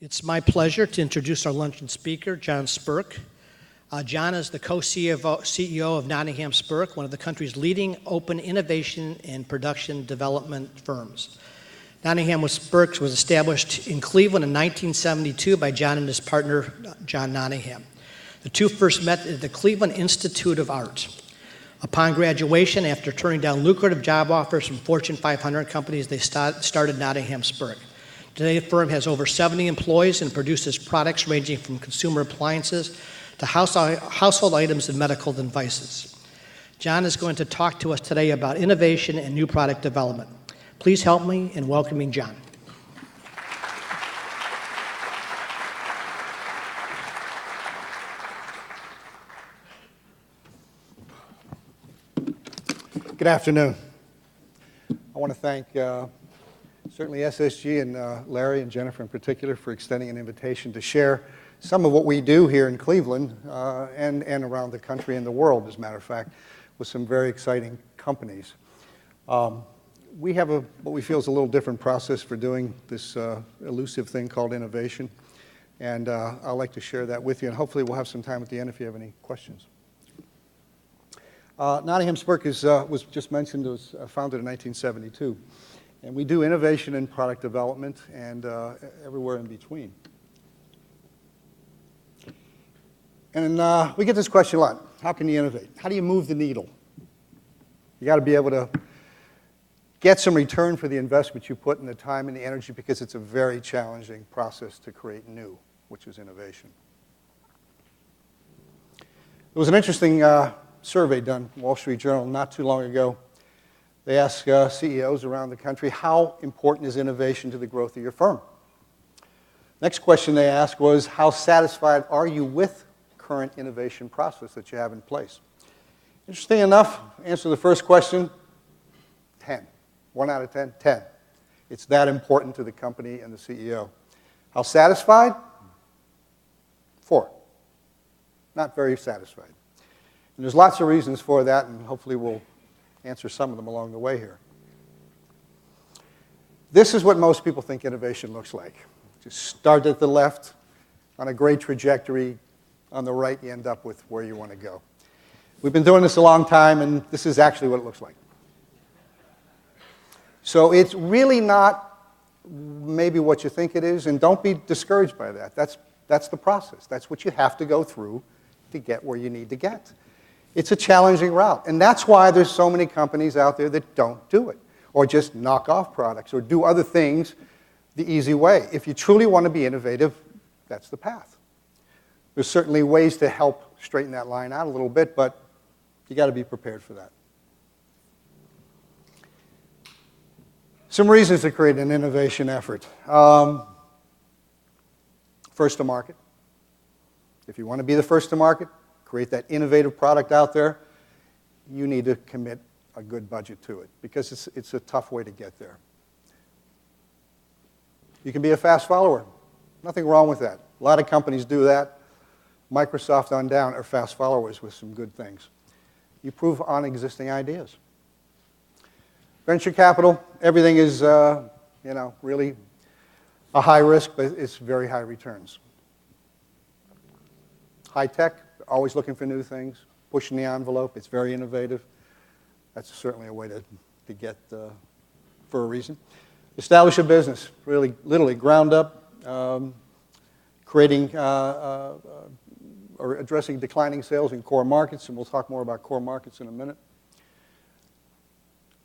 It's my pleasure to introduce our luncheon speaker, John Spirk. John is the co-CEO of Nottingham Spirk, one of the country's leading open innovation and production development firms. Nottingham Spirk was established in Cleveland in 1972 by John and his partner, John Nottingham. The two first met at the Cleveland Institute of Art. Upon graduation, after turning down lucrative job offers from Fortune 500 companies, they started Nottingham Spirk. Today, the firm has over 70 employees and produces products ranging from consumer appliances to household items and medical devices. John is going to talk to us today about innovation and new product development. Please help me in welcoming John. Good afternoon. I want to thank certainly SS&G and Larry and Jennifer in particular for extending an invitation to share some of what we do here in Cleveland and around the country and the world, as a matter of fact, with some very exciting companies. We have what we feel is a little different process for doing this elusive thing called innovation, and I'd like to share that with you, and hopefully we'll have some time at the end if you have any questions. Nottingham Spirk was just mentioned, was founded in 1972. And we do innovation and product development and everywhere in between. And we get this question a lot. How can you innovate? How do you move the needle? You got to be able to get some return for the investment you put in the time and the energy, because it's a very challenging process to create new, which is innovation. There was an interesting survey done in Wall Street Journal not too long ago. They asked CEOs around the country, how important is innovation to the growth of your firm? Next question they asked was, how satisfied are you with current innovation process that you have in place? Interesting enough, answer the first question, 10. 1 out of 10, 10. It's that important to the company and the CEO. How satisfied? 4. Not very satisfied. And there's lots of reasons for that, and hopefully we'll answer some of them along the way here. This is what most people think innovation looks like. Just start at the left on a great trajectory. On the right, you end up with where you want to go. We've been doing this a long time, and this is actually what it looks like. So it's really not maybe what you think it is, and don't be discouraged by that. That's the process. That's what you have to go through to get where you need to get. It's a challenging route, and that's why there's so many companies out there that don't do it, or just knock off products, or do other things the easy way. If you truly want to be innovative, that's the path. There's certainly ways to help straighten that line out a little bit, but you got to be prepared for that. Some reasons to create an innovation effort. First to market. If you want to be the first to market, create that innovative product out there, you need to commit a good budget to it, because it's a tough way to get there. You can be a fast follower. Nothing wrong with that. A lot of companies do that. Microsoft on down are fast followers with some good things. You prove on existing ideas. Venture capital, everything is really a high risk, but it's very high returns. High tech, always looking for new things, pushing the envelope. It's very innovative. That's certainly a way to get for a reason. Establish a business, really literally ground up, creating or addressing declining sales in core markets, and we'll talk more about core markets in a minute.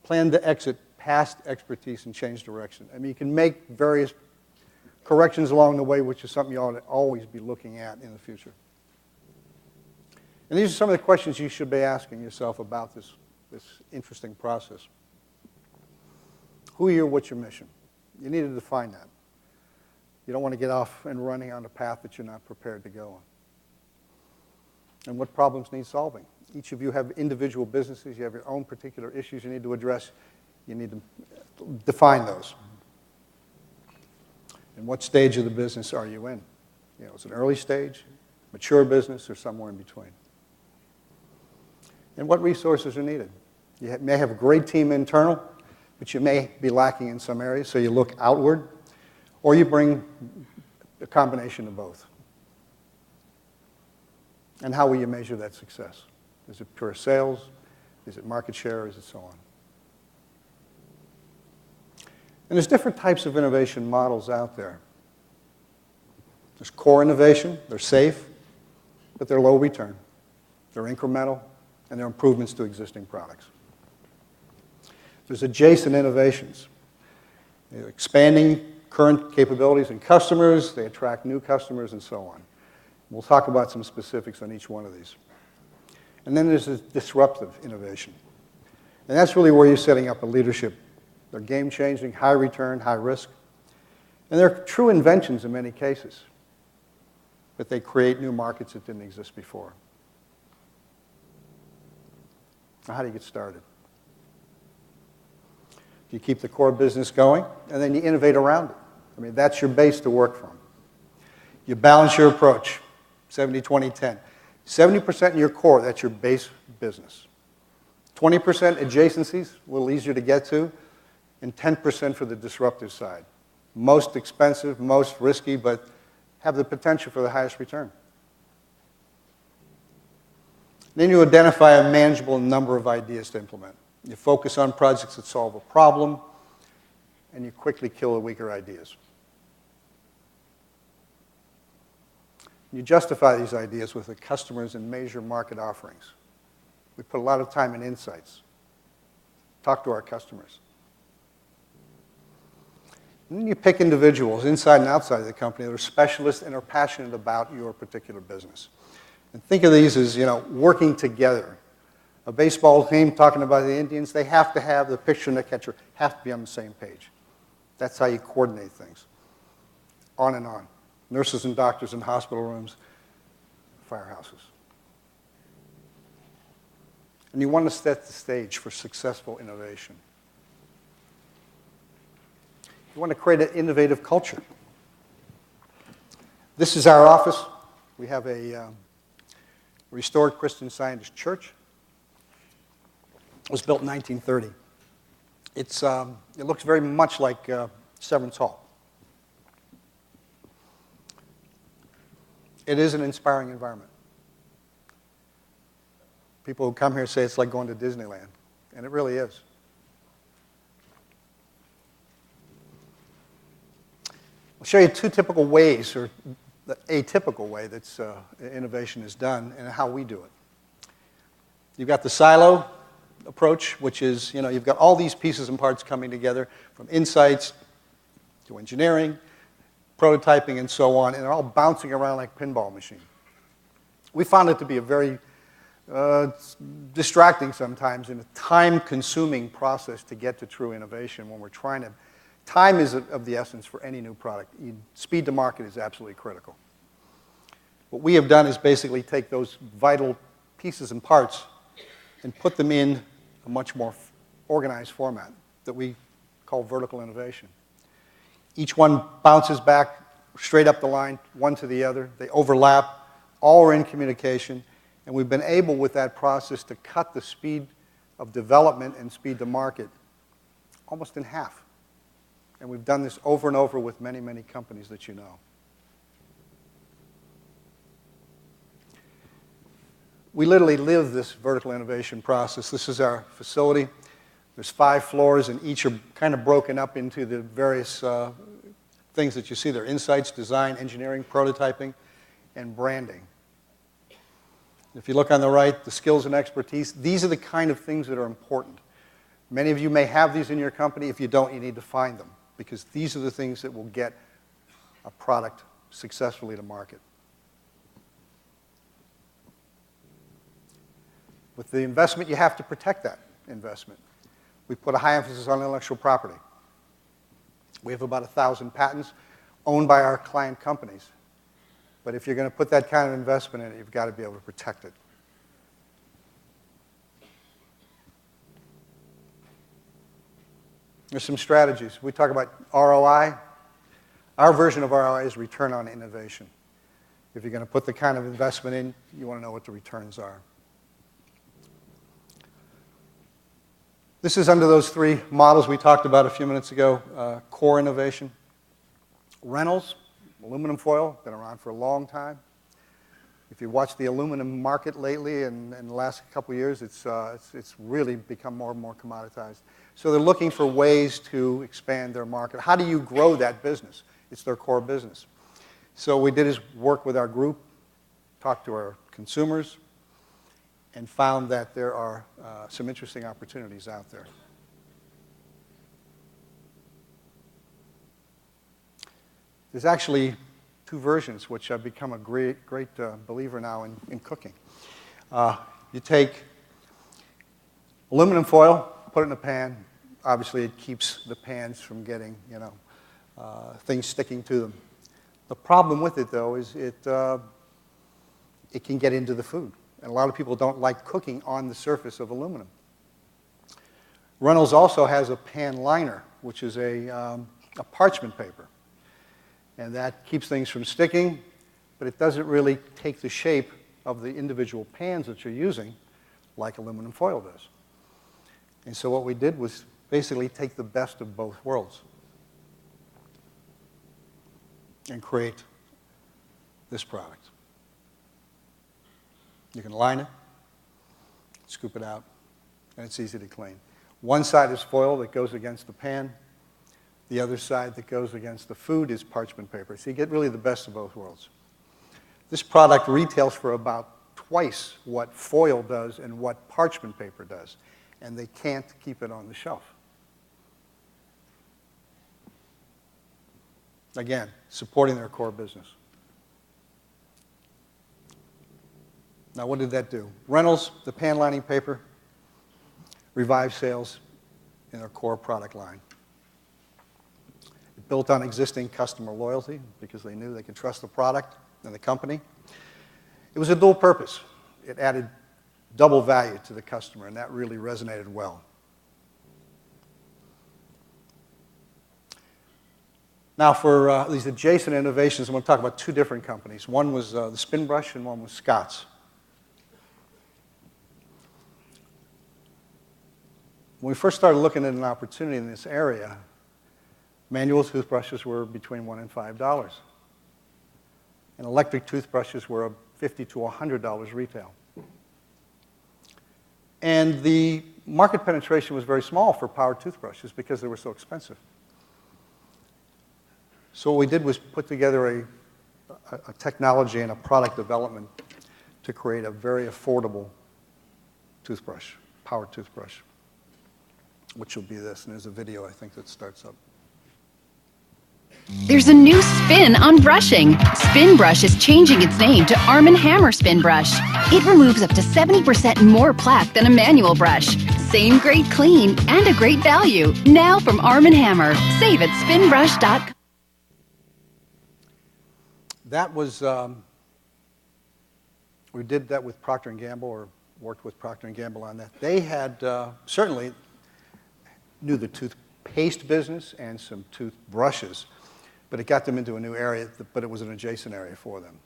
Plan to exit past expertise and change direction. I mean, you can make various corrections along the way, which is something you ought to always be looking at in the future. And these are some of the questions you should be asking yourself about this interesting process. Who are you? What's your mission? You need to define that. You don't want to get off and running on a path that you're not prepared to go on. And what problems need solving? Each of you have individual businesses. You have your own particular issues you need to address. You need to define those. And what stage of the business are you in? Is it an early stage, mature business, or somewhere in between? And what resources are needed? You may have a great team internal, but you may be lacking in some areas, so you look outward. Or you bring a combination of both. And how will you measure that success? Is it pure sales? Is it market share? Is it so on? And there's different types of innovation models out there. There's core innovation. They're safe, but they're low return. They're incremental, and they're improvements to existing products. There's adjacent innovations. They're expanding current capabilities in customers. They attract new customers, and so on. We'll talk about some specifics on each one of these. And then there's this disruptive innovation. And that's really where you're setting up a leadership. They're game-changing, high return, high risk. And they're true inventions in many cases. But they create new markets that didn't exist before. Now, how do you get started? You keep the core business going, and then you innovate around it. I mean, that's your base to work from. You balance your approach, 70-20-10. 70% in your core, that's your base business. 20% adjacencies, a little easier to get to, and 10% for the disruptive side. Most expensive, most risky, but have the potential for the highest return. Then you identify a manageable number of ideas to implement. You focus on projects that solve a problem, and you quickly kill the weaker ideas. You justify these ideas with the customers and major market offerings. We put a lot of time in insights. Talk to our customers. And then you pick individuals inside and outside of the company that are specialists and are passionate about your particular business. And think of these as, working together. A baseball team talking about the Indians, they have to have the pitcher and the catcher have to be on the same page. That's how you coordinate things. On and on. Nurses and doctors in hospital rooms, firehouses. And you want to set the stage for successful innovation. You want to create an innovative culture. This is our office. We have a restored Christian Scientist church. It was built in 1930. It looks very much like Severance Hall. It is an inspiring environment. People who come here say it's like going to Disneyland, and it really is. I'll show you two typical ways, or the atypical way that innovation is done, and how we do it. You've got the silo approach, which is, you've got all these pieces and parts coming together, from insights to engineering, prototyping, and so on, and they're all bouncing around like a pinball machine. We found it to be a very distracting sometimes and a time-consuming process to get to true innovation when we're trying to. Time is of the essence for any new product. Speed to market is absolutely critical. What we have done is basically take those vital pieces and parts and put them in a much more organized format that we call vertical innovation. Each one bounces back straight up the line, one to the other. They overlap. All are in communication. And we've been able, with that process, to cut the speed of development and speed to market almost in half. And we've done this over and over with many, many companies that you know. We literally live this vertical innovation process. This is our facility. There's 5 floors, and each are kind of broken up into the various things that you see there: insights, design, engineering, prototyping, and branding. If you look on the right, the skills and expertise, these are the kind of things that are important. Many of you may have these in your company. If you don't, you need to find them, because these are the things that will get a product successfully to market. With the investment, you have to protect that investment. We put a high emphasis on intellectual property. We have about 1,000 patents owned by our client companies. But if you're going to put that kind of investment in it, you've got to be able to protect it. There's some strategies. We talk about ROI. Our version of ROI is return on innovation. If you're going to put the kind of investment in, you want to know what the returns are. This is under those 3 models we talked about a few minutes ago. Core innovation. Rentals, Aluminum foil, been around for a long time. If you watch the aluminum market lately and in the last couple of years, it's really become more and more commoditized. So they're looking for ways to expand their market. How do you grow that business? It's their core business. So what we did is work with our group, talk to our consumers, and found that there are some interesting opportunities out there. There's actually two versions, which I've become a great believer now in cooking. You take aluminum foil, put it in a pan. Obviously, it keeps the pans from getting, things sticking to them. The problem with it, though, is it can get into the food. And a lot of people don't like cooking on the surface of aluminum. Reynolds also has a pan liner, which is a parchment paper. And that keeps things from sticking, but it doesn't really take the shape of the individual pans that you're using like aluminum foil does. And so what we did was basically take the best of both worlds and create this product. You can line it, scoop it out, and it's easy to clean. One side is foil that goes against the pan. The other side that goes against the food is parchment paper. So you get really the best of both worlds. This product retails for about twice what foil does and what parchment paper does, and they can't keep it on the shelf. Again, supporting their core business. Now, what did that do? Reynolds, the pan lining paper, revived sales in their core product line. It built on existing customer loyalty because they knew they could trust the product and the company. It was a dual purpose. It added double value to the customer, and that really resonated well. Now, for these adjacent innovations, I'm going to talk about two different companies. One was the Spin Brush, and one was Scott's. When we first started looking at an opportunity in this area, manual toothbrushes were between $1 and $5, and electric toothbrushes were $50 to $100 retail. And the market penetration was very small for power toothbrushes because they were so expensive. So what we did was put together a technology and a product development to create a very affordable toothbrush, power toothbrush, which will be this. And there's a video, I think, that starts up. There's a new spin on brushing. Spin Brush is changing its name to Arm & Hammer Spin Brush. It removes up to 70% more plaque than a manual brush. Same great clean and a great value. Now from Arm & Hammer. Save at spinbrush.com. That was, we did that with Procter & Gamble, or worked with Procter & Gamble on that. They had, certainly knew the toothpaste business and some toothbrushes, but it got them into a new area, but it was an adjacent area for them.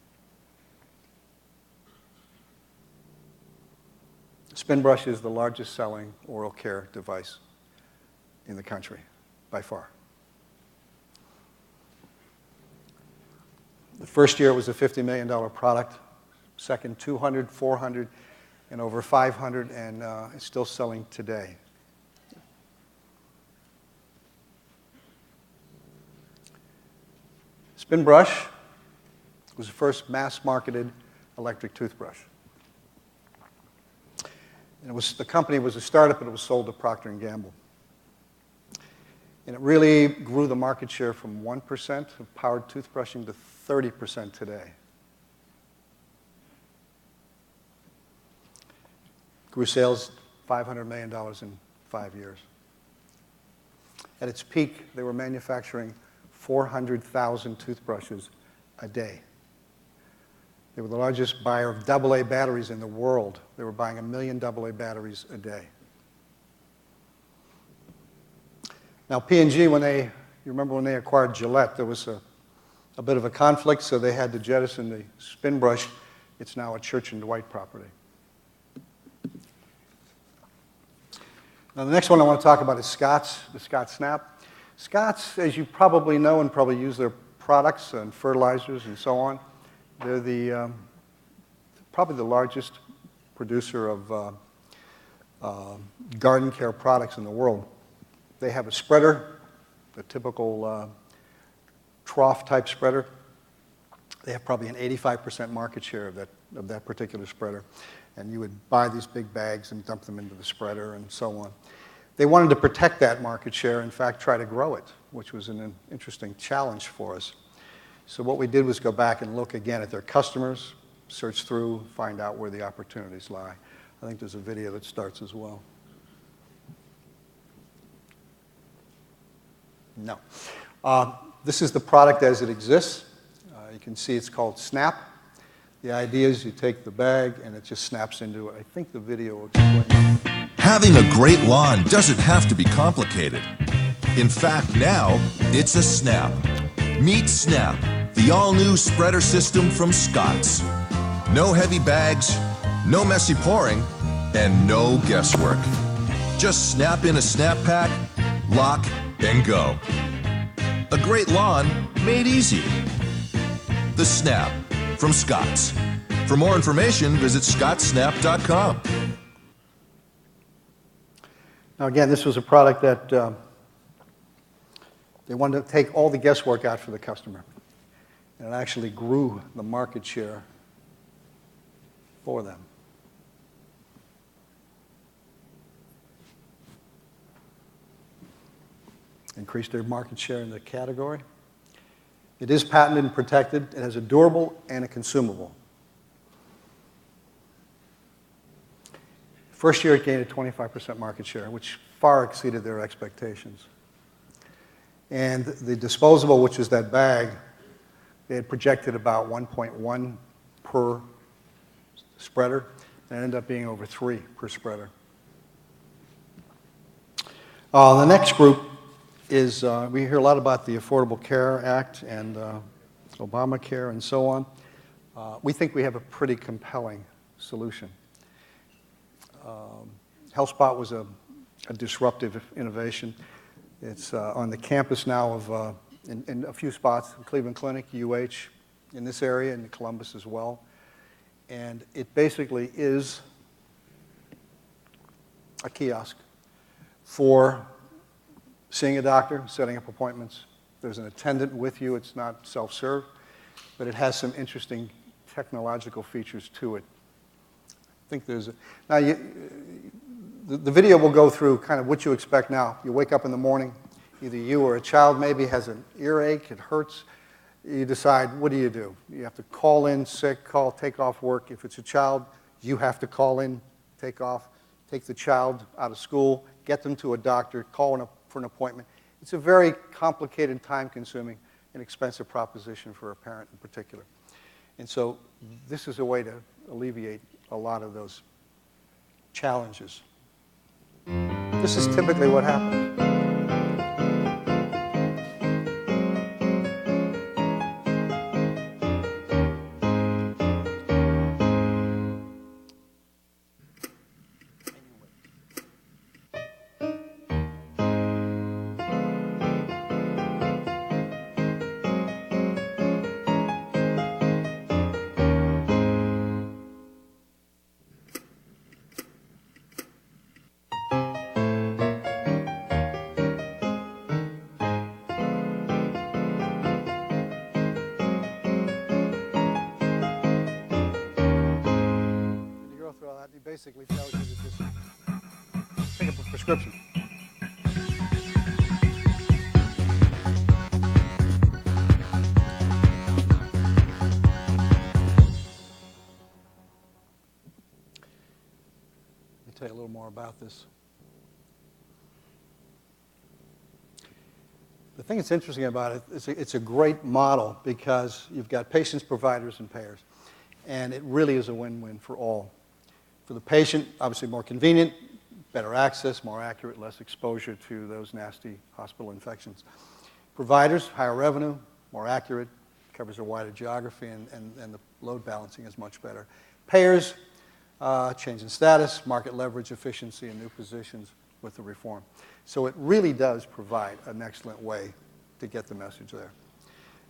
Spin Brush is the largest selling oral care device in the country, by far. The first year it was a $50 million product, second 200, 400, and over 500, and it's still selling today. Spin Brush was the first mass-marketed electric toothbrush. And the company was a startup, but it was sold to Procter & Gamble. And it really grew the market share from 1% of powered toothbrushing to 30% today. Grew sales $500 million in 5 years. At its peak, they were manufacturing 400,000 toothbrushes a day. They were the largest buyer of AA batteries in the world. They were buying 1 million AA batteries a day. Now, P&G, you remember when they acquired Gillette, there was a bit of a conflict, so they had to jettison the Spin Brush. It's now a Church & Dwight property. Now, the next one I want to talk about is Scott's, the Scott Snap. Scott's, as you probably know and probably use their products and fertilizers and so on. They're probably the largest producer of garden care products in the world. They have a spreader, the typical trough-type spreader. They have probably an 85% market share of that particular spreader. And you would buy these big bags and dump them into the spreader and so on. They wanted to protect that market share, in fact, try to grow it, which was an interesting challenge for us. So what we did was go back and look again at their customers, search through, find out where the opportunities lie. I think there's a video that starts as well. No. This is the product as it exists. You can see it's called Snap. The idea is you take the bag and it just snaps into it. I think the video will explain. Having a great lawn doesn't have to be complicated. In fact, now it's a Snap. Meet Snap, the all-new spreader system from Scotts. No heavy bags, no messy pouring, and no guesswork. Just snap in a Snap pack, lock, and go. A great lawn made easy. The Snap from Scotts. For more information, visit scottsnap.com. Now again, this was a product that they wanted to take all the guesswork out for the customer. And it actually grew the market share for them. Increased their market share in the category. It is patented and protected. It has a durable and a consumable. First year, it gained a 25% market share, which far exceeded their expectations. And the disposable, which is that bag, they had projected about 1.1 per spreader, and it ended up being over 3 per spreader. The next group is, we hear a lot about the Affordable Care Act and Obamacare and so on. We think we have a pretty compelling solution. HealthSpot was a disruptive innovation. It's on the campus now of, in a few spots, Cleveland Clinic, UH, in this area, in Columbus as well. And it basically is a kiosk for seeing a doctor, setting up appointments. There's an attendant with you. It's not self-serve, but it has some interesting technological features to it. I think there's now the video will go through kind of what you expect now. You wake up in the morning, either you or a child maybe has an earache, it hurts. You decide, what do? You have to call in sick, take off work. If it's a child, you have to call in, take off, take the child out of school, get them to a doctor, call for an appointment. It's a very complicated, time-consuming, and expensive proposition for a parent in particular. And so this is a way to alleviate a lot of those challenges. This is typically what happens. Basically tells you to just pick up a prescription. Let me tell you a little more about this. The thing that's interesting about it is it's a great model because you've got patients, providers, and payers. And it really is a win-win for all. For the patient, obviously more convenient, better access, more accurate, less exposure to those nasty hospital infections. Providers, higher revenue, more accurate, covers a wider geography, and the load balancing is much better. Payers, change in status, market leverage, efficiency, and new positions with the reform. So it really does provide an excellent way to get the message there.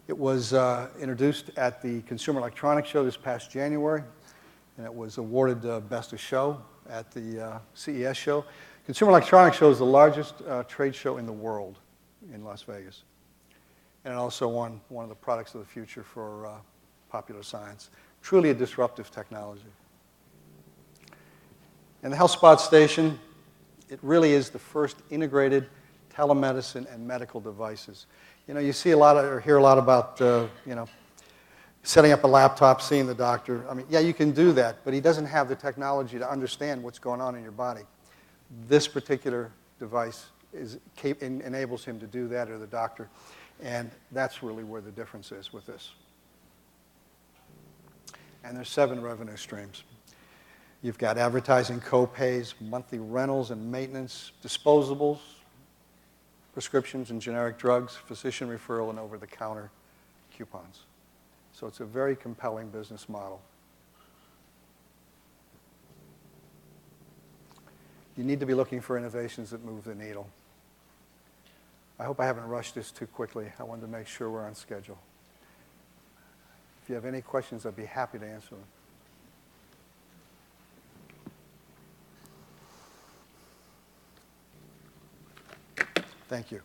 It was introduced at the Consumer Electronics Show this past January, and it was awarded Best of Show at the CES show. Consumer Electronics Show is the largest trade show in the world in Las Vegas. And it also won one of the products of the future for popular science. Truly a disruptive technology. And the HealthSpot station, it really is the first integrated telemedicine and medical devices. You know, you see a lot of, or hear a lot about, you know, setting up a laptop, seeing the doctor. I mean, yeah, you can do that, but he doesn't have the technology to understand what's going on in your body. This particular device enables him to do that, or the doctor, and that's really where the difference is with this. And there's 7 revenue streams. You've got advertising, co-pays, monthly rentals and maintenance, disposables, prescriptions and generic drugs, physician referral, and over-the-counter coupons. So it's a very compelling business model. You need to be looking for innovations that move the needle. I hope I haven't rushed this too quickly. I wanted to make sure we're on schedule. If you have any questions, I'd be happy to answer them. Thank you.